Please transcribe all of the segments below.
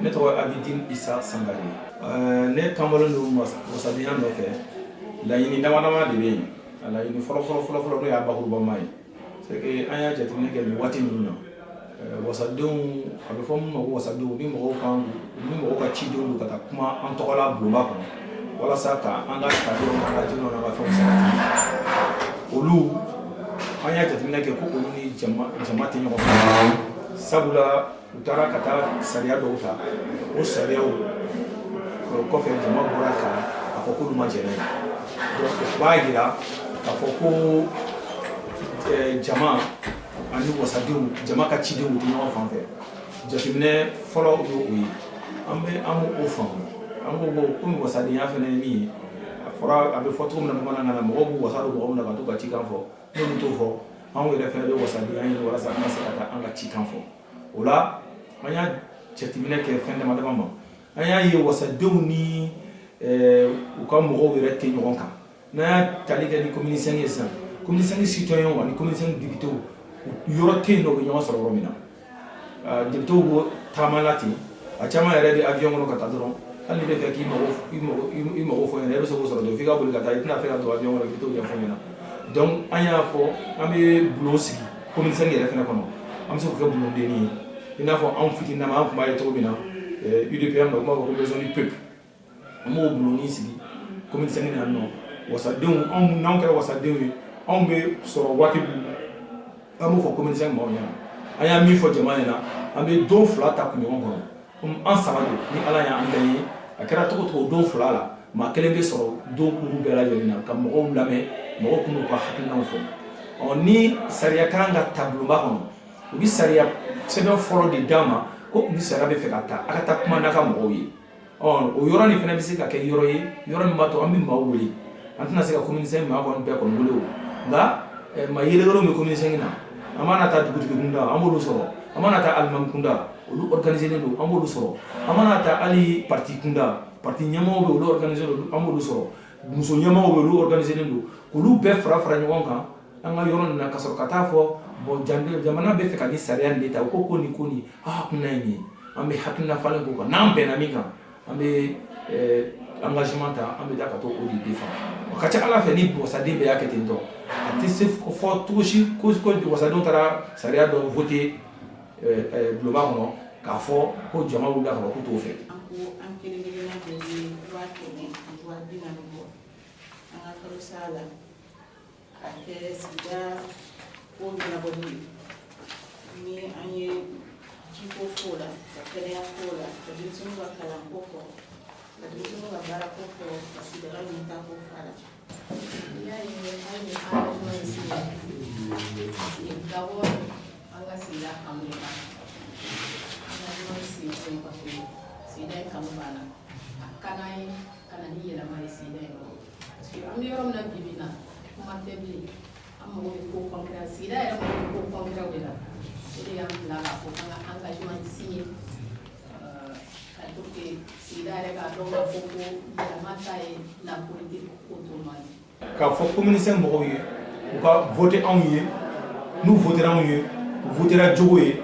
ne tɔgɔ Abidin Isa Sangare. Ne kamalen don wasadenya nɔfɛ laɲini dama de bɛ yen. A laɲini fɔlɔ n'o y'a bakurubama ye. C'est que an y'a jateminɛ kɛ nin waati ninnu na wasadenw a bɛ fɔ min ma ko wasadenw ni mɔgɔw ka cidenw don ka taa kuma an tɔgɔla bulonba kɔnɔ walasa ka an ka tabiyaw n'an ka diinɛw n'an ka fɛnw sabati. Olu an y'a jateminɛ kɛ ko olu ni jama tɛ ɲɔgɔn fɛ. Sabula u taara ka taa sariya dɔw ta o sariyaw kɔfɛ jama bɔra k'a fɔ k'olu ma jɛn n'a ye. Donc o b'a jira k'a fɔ ko jama ani wasadenw jama ka cidenw tɛ ɲɔgɔn fan fɛ. Jateminɛ fɔlɔ y'o ye an b'o faamu an ko komi wasadenya fana ye min ye a fɔra a bɛ fɔ cogo min na bamanankan na mɔgɔw b'u wasa don mɔgɔ min na ka to ka cikan fɔ n'olu t'o fɔ anw yɛrɛ fana bɛ wasadenya ɲini walasa an ka se ka taa an ka cikan fɔ. O la an y'a jateminɛ kɛ fɛn dama ma an y'a ye wasadenw ni u ka mɔgɔw yɛrɛ tɛ ɲɔgɔn kan. N'an y'a tali kɛ ni commune 5 ye sisan commune 5 citoyens ani commune 5 députés yɔrɔ tɛ yen nɔ u bɛ ɲɔgɔn sɔrɔ yɔrɔ min na. Députés b'o taama la ten a caman yɛrɛ bɛ avion kɔnɔ ka taa dɔrɔn hali ni bɛ fɛ k'i mago fɔ ɲɛna i bɛ se k'o sɔrɔ dɔrɔn f'i ka boli ka taa i tɛna fɛ ka don avion kɔnɔ k'i t'o ɲɛfɔ ɲɛna. Donc an y'a fɔ an bɛ bulon sigi commune 5 yɛrɛ fana kɔnɔ an bɛ se k'o kɛ bulondenni ye i n'a fɔ anw fitininama an tun b'a ye cogo min na UDPM na u b'a fɔ ko maison du peuple an b'o bulonni sigi commune 5 na yan nɔ wasadenw n'anw kɛra wasadenw ye anw bɛ sɔrɔ waati an b'o fɔ commune 5 mɔgɔw ɲɛna an y'a min fɔ jama ɲɛna an bɛ don 2 ta kunɲɔgɔn kɔnɔ komi an 3 don ni Ala y'an bɛɛ ye a kɛra cogo cogo don 2 la maa kelen bɛ sɔrɔ don kuru bɛɛ lajɛlen na ka mɔgɔw lamɛn mɔgɔw kun n'u ka hakilinaw fɔ. Ni sariya kan ka ta bulonba kɔnɔ u bɛ sariya sɛbɛn fɔlɔ de d'a ma ko ni sariya bɛ fɛ ka taa a ka taa kuma n'a ka mɔgɔw ye. O yɔrɔ nin fana bɛ se ka kɛ yɔrɔ ye yɔrɔ min b'a to an bɛ maaw wele an tɛna se ka commune 5 maa kɔni bɛɛ kɔni wele o nka maa yɛlɛkɛlaw bɛ commune 5 na an mana taa dugutigi kunda an b'olu sɔrɔ an mana taa alimami kunda olu organisé don an b'olu sɔrɔ an mana taa hali parti kunda parti ɲɛmɔgɔw bɛ olu organisé don an b'olu sɔrɔ muso ɲɛmɔgɔw bɛ olu organisé don olu bɛɛ fara ɲɔgɔn kan an ka yɔrɔ nin na ka sɔrɔ ka taa fɔ bon jamana bɛ fɛ ka ni sariya nin de ta u ko nin hakilina ye nin ye an bɛ hakilina falen k'o kan n'an bɛnna min kan an bɛ engagement ta an bɛ taa ka to o de défend. A ka ca Ala fɛ ni wasaden bɛɛ y'a kɛ ten tɔ a tɛ se fɔ cogo si ko wasadenw taara sariya dɔ voté bulonba kɔnɔ k'a fɔ ko jama wulila ka bɔ k'u t'o fɛ. An kelen-kelenna bɛɛ ye 100,000 bɔ an ka kalosa la ka kɛ sigida ko ɲɛnabɔli ni an ye jiko fo la ka kɛnɛya fo la ka denmisɛnninw ka kalanko fɔ ka denmisɛnninw ka baarako fɔ ka sigida ɲɛtaako fɔ a la. N'i y'a ye an ye engagement in sigi d'abord an ka sigida kanu de kan engagement sigi sen kɔfɛ sigida in kanu b'a la a ka d'an ye ka na ni yɛlɛma ye sigida in kɔnɔ parce que an bɛ yɔrɔ min na bi bi in na kuma tɛ bilen an mago bɛ ko concret sigida yɛrɛ mago bɛ ko concret de la o de y'an bila k'a fɔ k'an ka engagement signé ka to que sigida yɛrɛ k'a dɔn k'a fɔ ko yɛlɛma ta ye la politique autrement ye. K'a fɔ commune 5 mɔgɔw ye u ka voté anw ye n'u votera anw ye u votera Jogo ye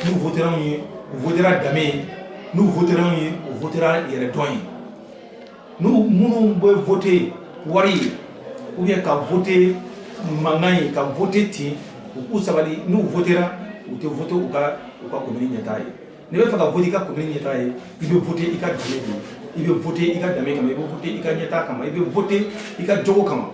n'u votera anw ye u votera Dame ye n'u votera anw ye u votera yɛrɛdɔn ye minnu bɛ voté wari ye ou bien ka voté mankan ye ka voté ten u k'u sabali n'u votera u tɛ voté u ka commune ɲɛtaa ye n'i bɛ fɛ ka voté i ka commune ɲɛtaa ye i bɛ voté i ka Dame de i bɛ voté i ka Dame kama i bɛ voté i ka ɲɛtaa kama i bɛ voté i ka Jogo kama